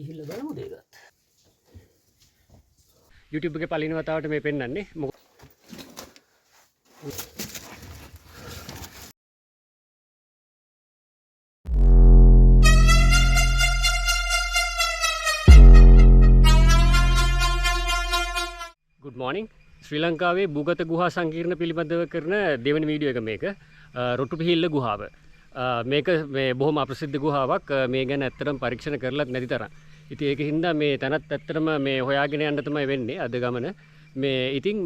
ගිහිල්ලා බලමු දෙකත්. YouTube එකේ පළවෙනි වතාවට මේ පෙන්නන්නේ. Good morning. ශ්‍රී ලංකාවේ භූගත ගුහා සංකීර්ණ පිළිබඳව කරන දෙවන වීඩියෝ එක මේක. රොටුපිහිල්ල ගුහාව. මේක මේ බොහොම අප්‍රසිද්ධ ගුහාවක්. මේ ගැන ඇත්තටම පරීක්ෂණ කරලත් නැති තරම්. ඉතින් ඒක හින්දා මේ තැනත් ඇත්තටම මේ හොයාගෙන යන්න තමයි වෙන්නේ අද ගමන. මේ ඉතින්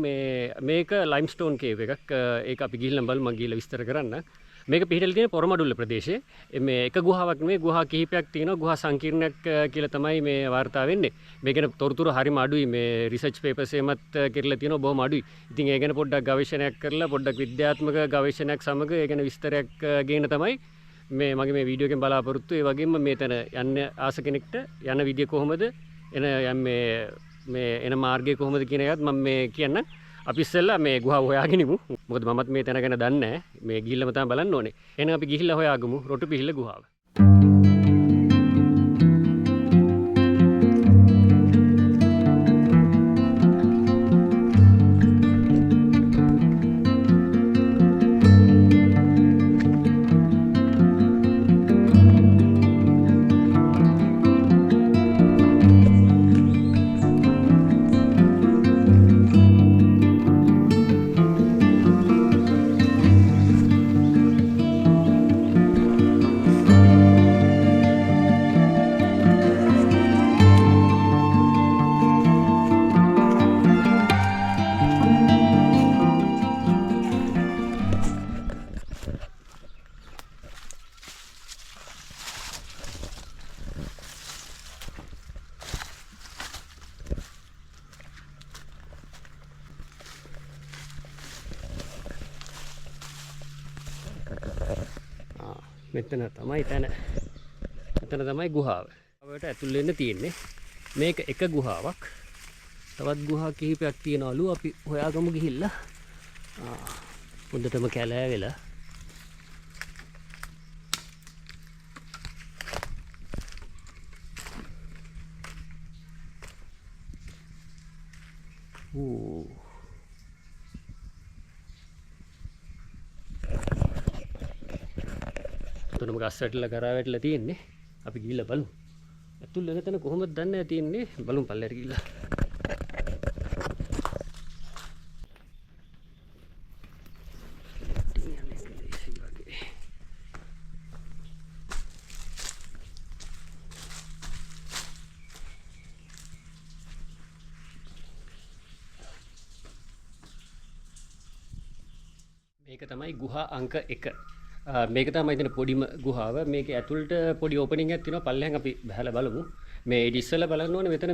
මේක ලයිම්ස්ටෝන් කේව් එකක්. ඒක අපි ගිහිල්ලා බලමු. මම ගිහිල්ලා විස්තර කරන්න. මේක පිහිටලා තියෙන පොරමඩුල්ල ප්‍රදේශයේ. මේ එක ගුහාවක් නෙමෙයි ගුහා කිහිපයක් තියෙනවා. ගුහා සංකීර්ණයක් කියලා තමයි මේ වාර්තා වෙන්නේ. මේ ගැන තොරතුරු හරිම අඩුයි. මේ රිසර්ච් පේපර්ස් එකමත් කරලා තියෙනවා බොහොම අඩුයි. ඉතින් ඒ ගැන පොඩ්ඩක් ගවේෂණයක් කරලා පොඩ්ඩක් විද්‍යාත්මක ගවේෂණයක් සමග ඒ ගැන විස්තරයක් ගේන තමයි මේ මගේ මේ වීඩියෝ එකෙන් බලාපොරොත්තු. ඒ වගේම මේ තැන යන්න ආස කෙනෙක්ට යන විදිය කොහොමද මේ එන මාර්ගය කොහොමද කියන එකත් මම මේ කියන්න. අපි ඉස්සෙල්ලා මේ ගුහාව හොයාගෙන ඉමු. මොකද මමත් මේ තැන ගැන දන්නේ නැහැ. මේ ගිහිල්ලාම තමයි බලන්න ඕනේ. එහෙනම් අපි ගිහිල්ලා හොයාගමු රොටුපිහිල්ල ගුහාව. මෙතන තමයි තැන. මෙතන තමයි ගුහාව. ගුහාවට ඇතුල් වෙන්න තියෙන්නේ. මේක එක ගුහාවක්. තවත් ගුහා කිහිපයක් තියෙනවලු. අපි හොයාගමු ගිහිල්ලා. හොඳටම කැලෑවෙලා. තුනම ගස් වැටලා කරා වැටලා තියෙන්නේ. අපි ගිහිල්ලා බලමු. ඇතුල් වෙන තැන කොහොමද දන්නේ නැහැ තියෙන්නේ. බලමු පල්ලෙට ගිහිල්ලා. මේක තමයි ගුහා අංක 1. මේක තමයි ඉතින් පොඩිම ගුහාව. මේකේ ඇතුළට පොඩි ඕපනින් එකක් තියෙනවා. පල්ලෙහාන් අපි බහලා බලමු. මේ ඉතින් ඉස්සෙල්ලා බලන්න ඕනේ මෙතන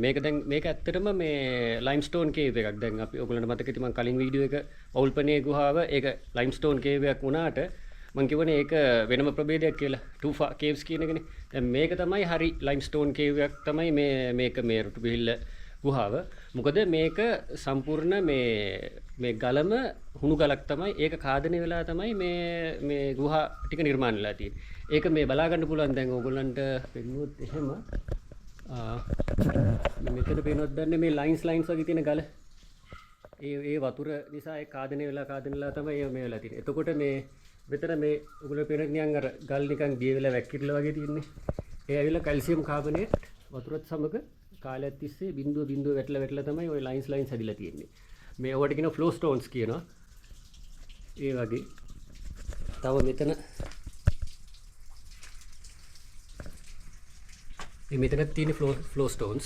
මේක දැන් මේක ඇත්තටම මේ ලයිම්ස්ටෝන් කේව් එකක්. දැන් අපි ඔයගොල්ලන්ට මතක ඇති මම කලින් වීඩියෝ එක පවුල්පනේ ගුහාව ඒක ලයිම්ස්ටෝන් කේව් එකක් වුණාට මම කියවනේ ඒක වෙනම ප්‍රභේදයක් කියලා. ටූෆා කේව්ස් කියන එකනේ. දැන් මේක තමයි හරි ලයිම්ස්ටෝන් කේව් එකක් තමයි මේක මේ රොටුපිහිල්ල ගුහාව. මොකද මේක සම්පූර්ණ මේ ගලම හුණු ගලක් තමයි. ඒක කාදනය වෙලා තමයි මේ ගුහා ටික නිර්මාණය වෙලා තියෙන්නේ. ඒක මේ බලා ගන්න පුළුවන් දැන් ඕගොල්ලන්ට පෙන්නුවොත් එහෙම මෙතන පේනවත් දන්නේ මේ ලයින්ස් වගේ තියෙන ගල. ඒ වතුර නිසා ඒ කාදනය වෙලා තමයි මේ වෙලා තියෙන්නේ. එතකොට මේ මෙතන මේ ඔයගොල්ලෝ පේන නිකන් අර ගල් නිකන් දිය වෙලා වැක්කිරලා වගේ තියෙන්නේ. ඒ ඇවිල්ලා කැල්සියම් කාබනේට් වතුරත් සමග කාලයක් තිස්සේ බිඳුව වැටලා තමයි ওই ලයින්ස් හැදිලා තියෙන්නේ. මේ ඔයාලට කියන ෆ්ලෝ ස්ටෝන්ස් කියනවා. ඒ වගේ. තව මෙතන තියෙන ෆ්ලෝ ස්ටෝන්ස්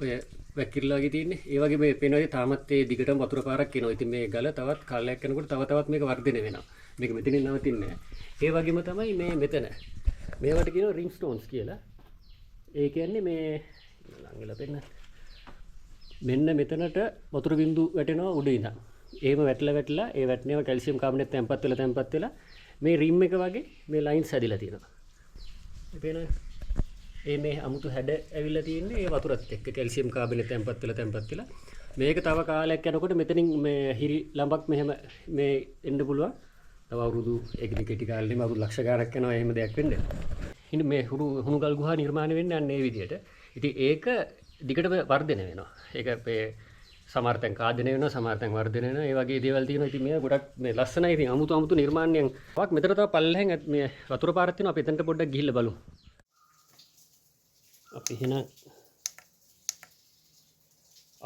ඔය වැක්කිරලා වගේ තියෙන්නේ. ඒ වගේ මේ පේනවා තාමත් ඒ දිගටම වතුර පාරක් එනවා. ඉතින් මේ ගල තවත් කාලයක් යනකොට තවත් මේක වර්ධනය වෙනවා. මේක මෙතනින් නවතින්නේ නැහැ. ඒ වගේම තමයි මේ මෙතන. මේවට කියනවා රිම් ස්ටෝන්ස් කියලා. ඒ කියන්නේ මේ ළඟලා පෙන්න. මෙන්න මෙතනට වතුර බින්දු වැටෙනවා උඩ ඉඳන්. එහෙම වැටලා ඒ වැටෙනව කැල්සියම් කාබනේට් තැම්පත් වෙලා මේ රිම් එක වගේ මේ ලයින්ස් හැදිලා තියෙනවා. මේ පේනවද? මේ අමුතු හැඩ ඇවිල්ලා තියෙන්නේ ඒ වතුරත් එක්ක කැල්සියම් කාබනේට් තැම්පත් වෙලා මේක තව කාලයක් යනකොට මෙතනින් මේ හිරි ළඹක් මෙහෙම මේ එන්න පුළුවන්. තව අවුරුදු ඒකෙදි කෙටි කාලෙම අවුරුදු ලක්ෂ ගාණක් යනවා එහෙම දෙයක් වෙන්නේ. මේ හුණුගල් ගුහා නිර්මාණය වෙන්නේ අන්න ඒ විදිහට. ඉතින් ඒක දිගටම වර්ධනය වෙනවා. ඒක මේ සමහර තැන් කාදනය වෙනවා, සමහර තැන් වර්ධනය වෙනවා. ඒ වගේ දේවල් තියෙනවා. ඉතින් මේවා ගොඩක් මේ ලස්සනයි. ඉතින් අමුතු නිර්මාණයන්. වක් මෙතන තව පල්ලෙහෙන් මේ වතුර පාරක් තියෙනවා. අපි එතනට පොඩ්ඩක් ගිහිල්ලා බලමු.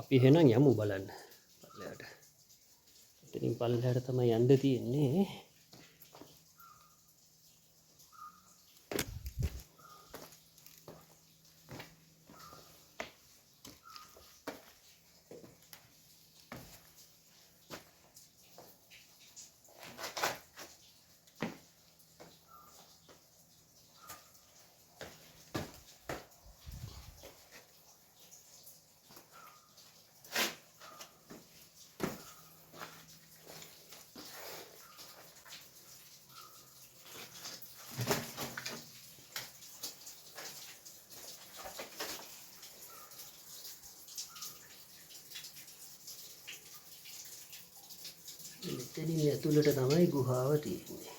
අපි එහෙනම් යමු බලන්න පල්ලෙහාට. එතනින් පල්ලෙහාට තමයි යන්න තියෙන්නේ. මෙතනින් ඇතුළට තමයි ගුහාව තියෙන්නේ.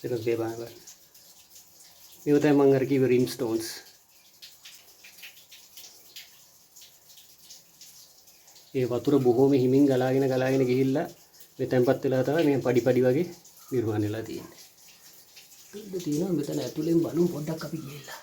Second way bang. මේව තමයි මම අර කිව්ව රිම් ස්ටෝන්ස්. ඒ වතුර බොහොම හිමින් ගලාගෙන ගිහිල්ලා මේ තැන්පත් වෙලා තමයි මේ පඩි වගේ නිර්මාණය වෙලා තියෙන්නේ. දෙන්න තියෙනවා මෙතන ඇතුලෙන් බලමු පොඩ්ඩක් අපි ගිහිල්ලා.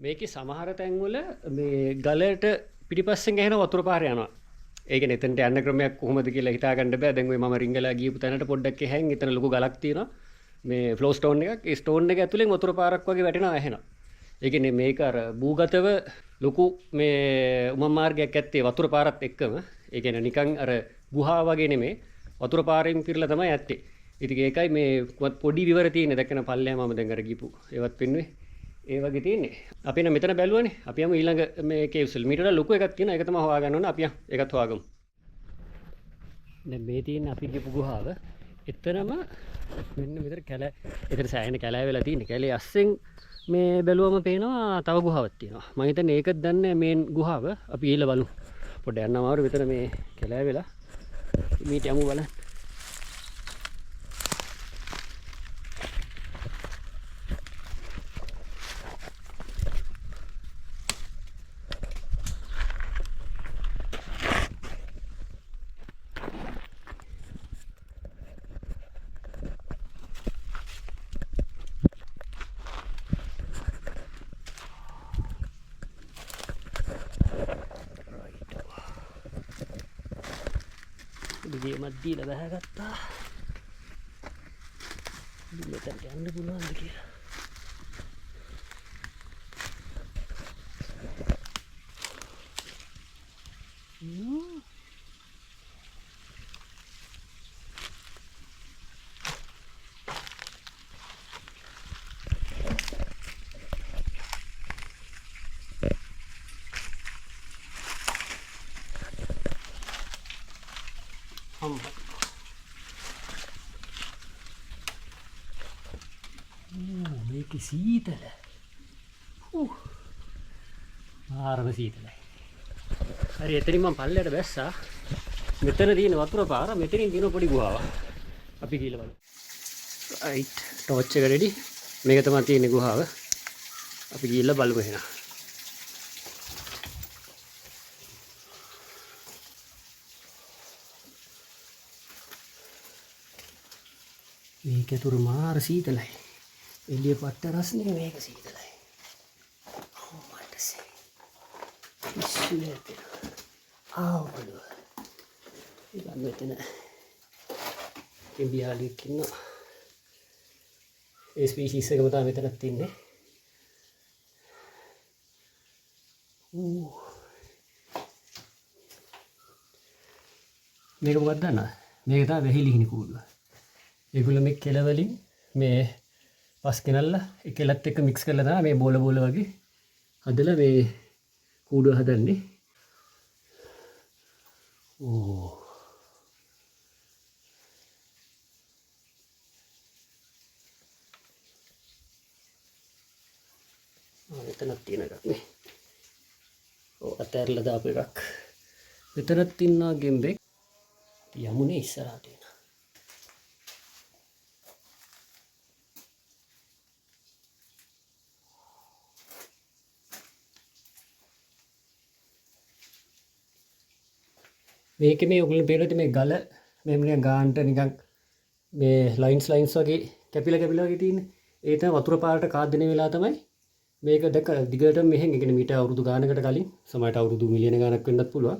මේකේ සමහර තැන්වල මේ ගලට පිටිපස්සෙන් ගහන වතුර පාර යනවා. ඒක නෙතනට යන්න ක්‍රමයක් කොහොමද කියලා හිතා ගන්න බෑ. දැන් ඔය මම රිංගලා ගියපු තැනට පොඩ්ඩක් එහයින් එතන ලොකු ගලක් තියෙනවා. මේ ෆ්ලෝ ස්ටෝන් එකක්. ඒ ස්ටෝන් එක ඇතුලෙන් වතුර පාරක් වගේ වැටෙනවා ඇහෙනවා. ඒ කියන්නේ මේක අර භූගතව ලොකු මේ උමම් මාර්ගයක් ඇත්තේ වතුර පාරත් එක්කම. ඒ කියන්නේ නිකන් අර ගුහා වගේ නෙමෙයි. වතුර පාරෙන් පිරලා තමයි ඇත්තේ. ඉතින් ඒකයි මේ පොඩි විවර තියෙන්නේ. දැක්කන පල්ලෙයා මම දැන් අර ගිපු ඒවත් පෙන්නුවේ. ඒ වගේ තියෙන්නේ. අපි නම් මෙතන බැලුවානේ. අපි යමු ඊළඟ මේ කේව්ස් වල. මීට වඩා ලොකු එකක් තියෙනවා. ඒක තමයි හොයාගන්න ඕන. අපි ඒකත් හොයාගමු. දැන් මේ තියෙන අපි ගිපු ගුහාව. එතරම් මෙන්න මෙතන කැලෑ. එතන සෑහෙන කැලෑ වෙලා තියෙන්නේ. කැලේ අස්සෙන් මේ බැලුවම පේනවා තව ගුහාවක් තියෙනවා. මම හිතන්නේ ඒකත් දන්නේ මේන් ගුහාව. අපි ඊළ බලමු. පොඩ්ඩක් යන්න අමාරු මෙතන මේ කැලෑ වෙලා. මීට යමු බලන්න. ගේමක් දීලා බහගත්තා. මෙතනට යන්න පුළුවන්ද කියලා. මේක සීතල. ආරම සීතලයි. හරි එතනින් මම පල්ලයට බැස්සා. මෙතන තියෙන වතුර පාර මෙතනින් තියෙන පොඩි ගුහාවක්. අපි ගිහලා බලමු. රයිට් ටෝච් එක රෙඩි. මේක තමයි තියෙන ගුහාව. අපි ගිහලා බලමු එහෙනම්. මේක තුරු මාර සීතලයි. එළිය පට්ට රස්නේ මේක සීතලයි. මට සේ. ඉස්සුලට. ආවලු. ඉතින් මෙතන කෙඹියාලියක් ඉන්නවා. ඒ ස්පීෂීස් එකම තමයි මෙතනත් ඉන්නේ. මේක මොකක්ද දන්නවද? මේක තමයි වෙහිලිහිණි කූඩුව. ඒගොල්ලෝ මේ කෙලවලින් මේ පස් කෙනල්ලා ඒ කෙලත් එක්ක මික්ස් කරලා තමයි මේ බෝල බෝල වගේ හදලා මේ කූඩුව හදන්නේ. ඕ මෙතනක් තියෙන එකක් නේ. ඔව් අතහැරලා දාපු එකක්. මෙතනත් ඉන්නවා ගෙම්බෙක්. යමුනේ ඉස්සරහට එන. මේකේ මේ ඔයගොල්ලෝ පේනවාද මේ ගල මෙහෙම නිකන් ගානට නිකන් මේ ලයින්ස් වගේ කැපිලා වගේ තියෙන්නේ. ඒ තමයි වතුර පාරට කාදෙන වෙලාව තමයි මේක දැක දිගට මෙහෙන් ඒ කියන්නේ මීට අවුරුදු ගානකට කලින් සමහරට අවුරුදු මිලියන ගානක් වෙන්නත් පුළුවන්.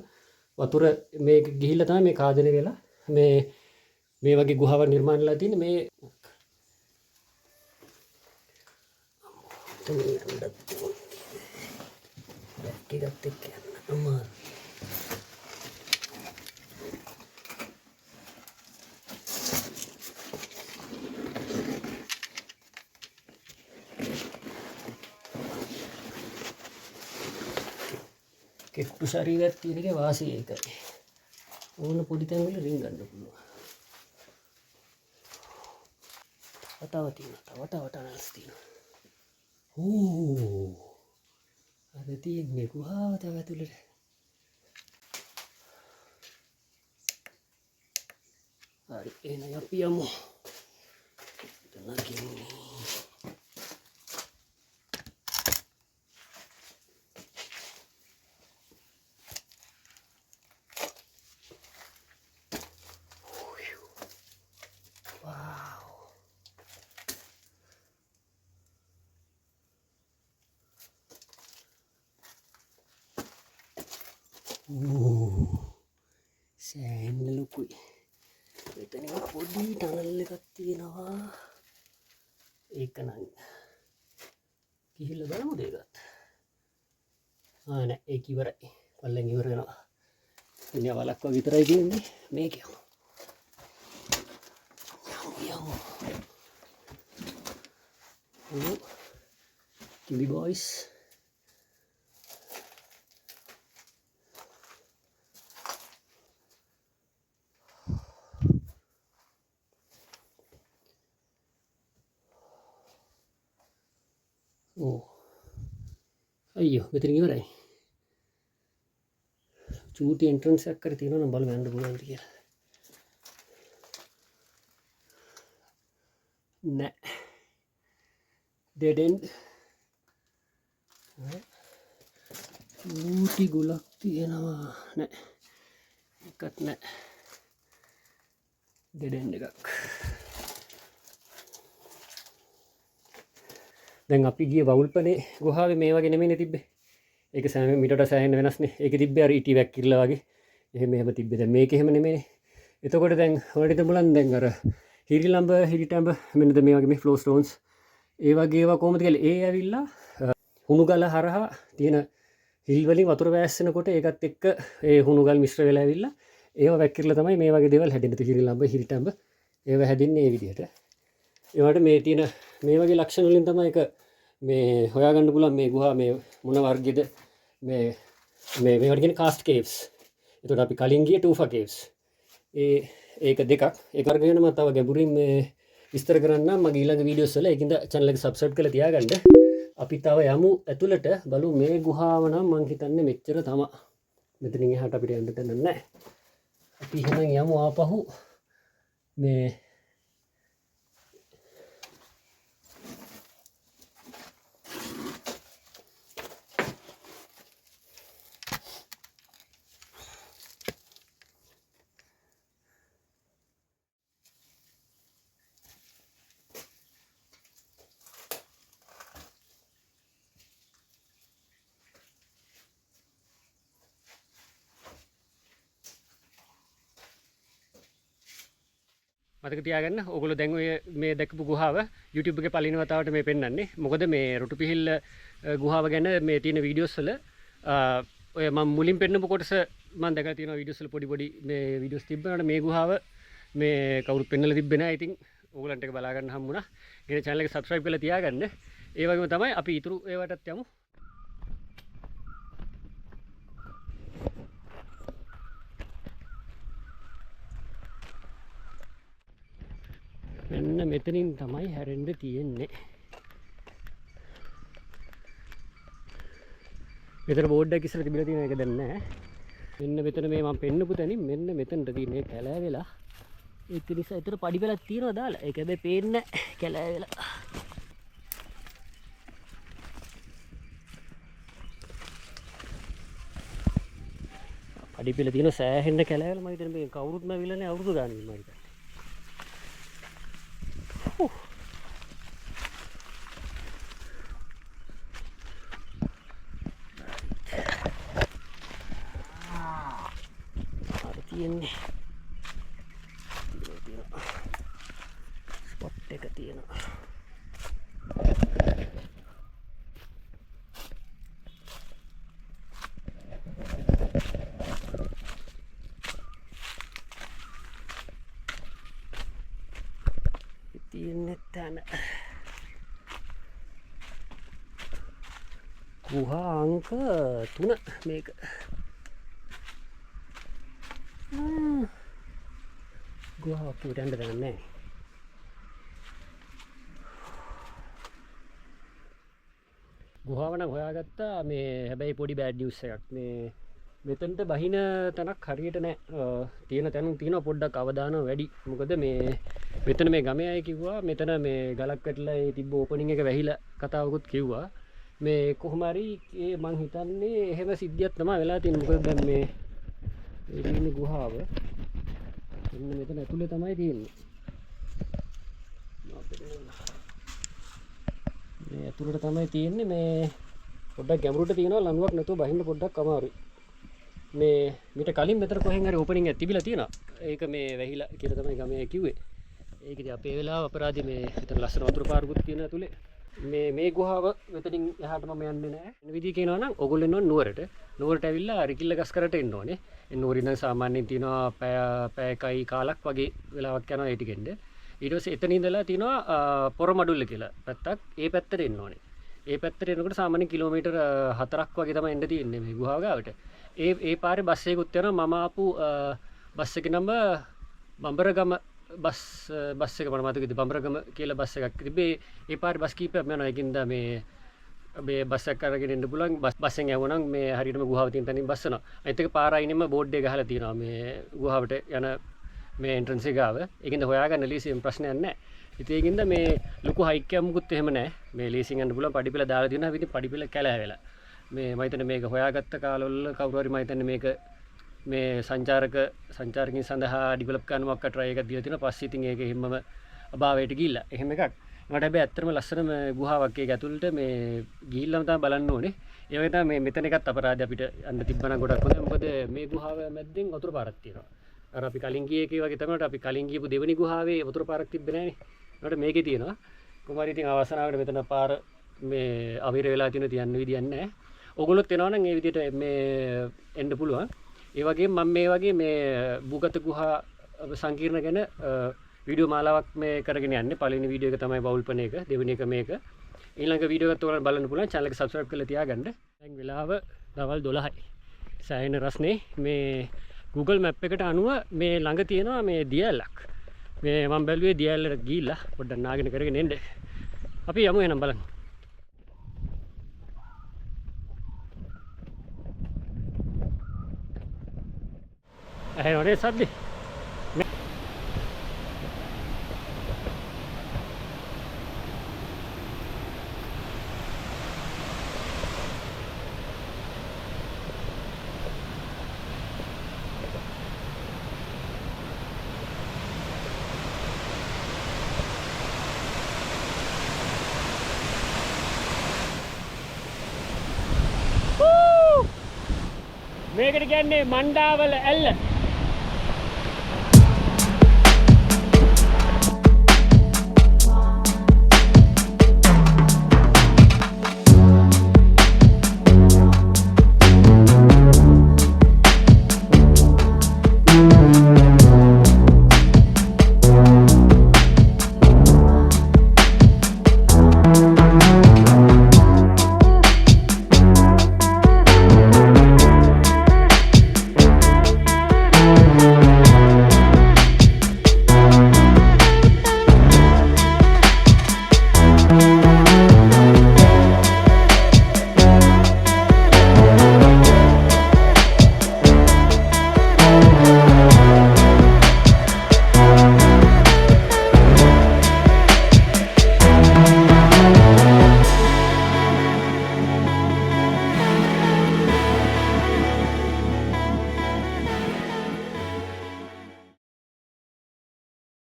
වතුර මේක ගිහිල්ලා තමයි මේ කාදෙන වෙලා මේ වගේ ගුහාවක් නිර්මාණය වෙලා තියෙන්නේ මේ එකත් එක්ක යන්න අමාරුයි. කෙට්ටු ශරීරයක් තියෙන එකේ වාසිය ඒකයි. ඕන පොඩි තැන් වල රින් ගන්න පුළුවන්. තව තියෙනවා. අනස් තියෙනවා. ඕ. අද තියෙන්නේ ගුහාව තව ඇතුළේ. හරි එහෙනම් අපි යමු. නගින්නේ. සෑහෙන ලොකුයි. මෙතන පොඩි ටනල් එකක් තියෙනවා. ඒක නම් ගිහිල්ලා බලමුද ඒකත්. නෑ ඒක ඉවරයි. පල්ලෙන් ඉවර වෙනවා. ඉන්නේ වලක්ව විතරයි තියෙන්නේ මේක. යමු. Kiwi boys. අයියෝ මෙතන ඉවරයි. චූටි එන්ට්‍රන්ස් එකක් කර තියෙනවා නම් බලමු යන්න පුළුවන්ද කියලා. නෑ. dead end. චූටි ගොලක් තියෙනවා. නෑ. එකක් නෑ. dead end එකක්. දැන් අපි ගිය වවුල්පනේ ගුහාවේ මේ වගේ නෙමෙයිනේ තිබ්බේ. ඒක සෑම මීටරට සෑහෙන වෙනස්නේ. ඒකේ තිබ්බේ අර ඉටි වැක්කිරලා වගේ. එහෙම තිබ්බේ. දැන් මේක එහෙම නෙමෙයිනේ. එතකොට දැන් ඔයාලට බලන්න දැන් අර හිරිලම්බ හිරිටැඹ මෙන්න මේ වගේ මේ ෆ්ලෝ ස්ටෝන්ස් ඒ වගේ ඒවා කොහොමද කියලා ඒ ඇවිල්ලා හුණුගල හරහා තියෙන හිල් වලින් වතුර වැස්සෙනකොට ඒකත් එක්ක ඒ හුණුගල් මිශ්‍ර වෙලා ඇවිල්ලා ඒවා වැක්කිරලා තමයි මේ වගේ දේවල් හැදෙන්නේ. හිරිලම්බ හිරිටැඹ ඒවා හැදෙන්නේ මේ විදිහට. ඒවට මේ තියෙන මේ වගේ ලක්ෂණ වලින් තමයි ඒක මේ හොයාගන්න පුළුවන් මේ ගුහා මේ මොන වර්ගයේද මේවට කියන්නේ කාස්ට් කේව්ස්. එතකොට අපි කලින් ගියේ ටූෆා කේව්ස්. ඒක දෙකක්. ඒක වර්ග ගැන මම තව ගැඹුරින් මේ විස්තර කරන්න මගේ ඊළඟ වීඩියෝස් වල ඒකින්ද channel එක subscribe කරලා තියාගන්න. අපි තව යමු ඇතුළට බලමු මේ ගුහාව නම් මං හිතන්නේ මෙච්චර තමයි. මෙතනින් එහාට අපිට යන්න දෙන්න නැහැ. අපි එහෙනම් යමු ආපහු මේ මතක තියාගන්න ඕගොල්ලෝ දැන් ඔය මේ දැකපු ගුහාව YouTube එකේ පළවෙනි වතාවට මේ පෙන්වන්නේ. මොකද මේ රොටුපිහිල්ල ගුහාව ගැන මේ තියෙන වීඩියෝස් වල ඔය මම මුලින් පෙන්නපු කොටස මම දැකලා තියෙනවා වීඩියෝස් වල පොඩි මේ වීඩියෝස් තිබ්බනට මේ ගුහාව මේ කවුරුත් පෙන්නලා තිබ්බේ නැහැ. ඉතින් ඕගොල්ලන්ට ඒක බලා ගන්න හම්බුණා. ඊට channel එක subscribe කරලා තියාගන්න. ඒ වගේම තමයි අපි ඊතුරු ඒවටත් යමු. මෙන්න මෙතනින් තමයි හැරෙන්න තියෙන්නේ. මෙතන බෝඩ් එකක් ඉස්සර තිබිලා තියෙන එක දැන් නැහැ. මෙන්න මෙතන මේ මම පෙන්නපු තැනින් මෙන්න මෙතනට තියෙන කැලෑ වෙලා. ඒක නිසා ඊතර පඩි පෙලක් තියෙනවා දාලා. ඒක හැබැයි පේන්නේ නැහැ කැලෑ වෙලා. පඩි පෙල තියෙන සෑහෙන්න කැලෑ වෙලා මම හිතන්නේ මේ කවුරුත්ම ඇවිල්ලා නැහැ අවුරුදු ගානකින් මම හිතන්නේ. තියෙන්නේ ස්පොට් එක තියෙනවා. තියෙන්නේ තන ගුහා අංක 3 මේක. ගුහාව අපිට යන්න දෙන්නේ නැහැ. ගුහාව නම් හොයාගත්තා මේ හැබැයි පොඩි බෑඩ් නිවුස් එකක්. මේ මෙතනට බහින තැනක් හරියට නැහැ. තියෙන තැනුන් තියෙනවා පොඩ්ඩක් අවදානම වැඩි. මොකද මේ මෙතන මේ ගමේ අය කිව්වා මෙතන මේ ගලක් වැටලා ඒ තිබ්බ ඕපනින් එක වැහිලා කතාවකුත් කිව්වා. මේ කොහොම හරි මං හිතන්නේ එහෙම සිද්ධියක් තමයි වෙලා තියෙන්නේ. මොකද දැන් මේ තියෙන ගුහාව මෙන්න මෙතන ඇතුලේ තමයි තියෙන්නේ. මේ ඇතුලට තමයි තියෙන්නේ. මේ පොඩ්ඩක් ගැඹුරට තියෙනවා ලණුවක් නැතුව බහින්න පොඩ්ඩක් අමාරුයි. මේ මීට කලින් මෙතන කොහෙන් හරි ඕපනින් එකක් තිබිලා තියෙනවා. ඒක මේ වැහිලා කියලා තමයි ගමේ කිව්වේ. ඒකද අපේ වෙලාව අපරාධි මේ මෙතන ලස්සන වතුර පාරකුත් තියෙන ඇතුලේ මේ ගුහාව මෙතනින් එහාට මම යන්නේ නැහැ. වෙන විදිහ කියනවා නම් ඕගොල්ලෝ එනවා නුවරට ඇවිල්ලා රිකිල්ල ගස් කරට එන්න ඕනේ. ඒ නුවරින් නම් සාමාන්‍යයෙන් තියෙනවා පැයකයි කාලක් වගේ වෙලාවක් යනවා ඒ ටිකෙන්ද. ඊට පස්සේ එතන ඉඳලා තියෙනවා පොරමඩුල්ල කියලා පැත්තක්. ඒ පැත්තට එන්න ඕනේ. ඒ පැත්තට එනකොට සාමාන්‍යයෙන් කිලෝමීටර් 4ක් වගේ තමයි එන්න තියෙන්නේ මේ ගුහාව ගාවට. ඒ පාරේ බස් එකකුත් යනවා. මම ආපු බස් එකේ නම බඹරගම බස් එක මට මතකයි බඹරගම කියලා බස් එකක් තිබේ. ඒ පාරේ බස් කීපයක් යනවා. ඒකින්ද මේ බස් එක අරගෙන එන්න පුළුවන්. බස් එකෙන් යවුවනම් මේ හරියටම ගුහාව තියෙන තැනින් බස් වෙනවා. අනිත් එක පාර අයිනෙම බෝඩ් එක ගහලා තියෙනවා මේ ගුහාවට යන මේ එන්ට්‍රන්ස් එක ගාව. ඒකින්ද හොයාගන්න ලීසියෙන් ප්‍රශ්නයක් නැහැ. ඉතින් ඒකින්ද මේ ලොකු හයික් එකක් මුකුත් එහෙම නැහැ. මේ ලීසින් යන්න පුළුවන් පඩිපෙළ දාලා තියෙනවා. ඉතින් පඩිපෙළ කැලෑවෙලා. මේ මම හිතන්නේ මේක හොයාගත්ත කාලවල කවුරු හරි මම හිතන්නේ මේක මේ සංචාරකින් සඳහා ඩිවලොප් කරන මොකක් try එකක් දීලා තියෙනවා. පස්සේ ඉතින් ඒක හිම්මම අභාවයට ගිහිල්ලා. එහෙම එකක්. මට හැබැයි ඇත්තටම ලස්සනම ගුහාවක් ඒක ඇතුළට මේ ගිහිල්ලාම තමයි බලන්න ඕනේ. ඒ වගේ තමයි මේ මෙතන එකත් අපරාධය අපිට යන්න තිබ්බනම් ගොඩක් හොඳයි. මොකද මේ ගුහාව මැද්දෙන් වතුර පාරක් තියෙනවා. අර අපි කලින් ගියේ එකේ වගේ තමයි අපි කලින් ගියපු දෙවෙනි ගුහාවේ වතුර පාරක් තිබ්බේ නැහනේ. ඒකට මේකේ තියෙනවා. කොහොමද ඉතින් අවසනාවට මෙතන පාර මේ අවිර වෙලා තියෙන තියන්න විදියක් නැහැ. ඕගොල්ලොත් එනවා නම් ඒ විදිහට මේ එන්න පුළුවන්. ඒ වගේම මම මේ වගේ මේ භූගත ගුහා සංකීර්ණ ගැන වීඩියෝ මාලාවක් මේ කරගෙන යන්නේ. පළවෙනි වීඩියෝ එක තමයි බවුල්පන එක. දෙවෙනි එක මේක. ඊළඟ වීඩියෝ එකත් ඔයාලා බලන්න පුළුවන්. channel එක subscribe කරලා තියාගන්න. දැන් වෙලාව දවල් 12යි. සෑහෙන රස්නේ මේ Google Map එකට අනුව මේ ළඟ තියෙනවා මේ දියැලක්. මේ මම බැලුවේ දියැලට ගිහිල්ලා පොඩ්ඩක් නාගෙන කරගෙන එන්න. අපි යමු එහෙනම් බලන්න. ඇහෙනවනේ සද්දේ. මේකට කියන්නේ මණ්ඩාවල ඇල්ල.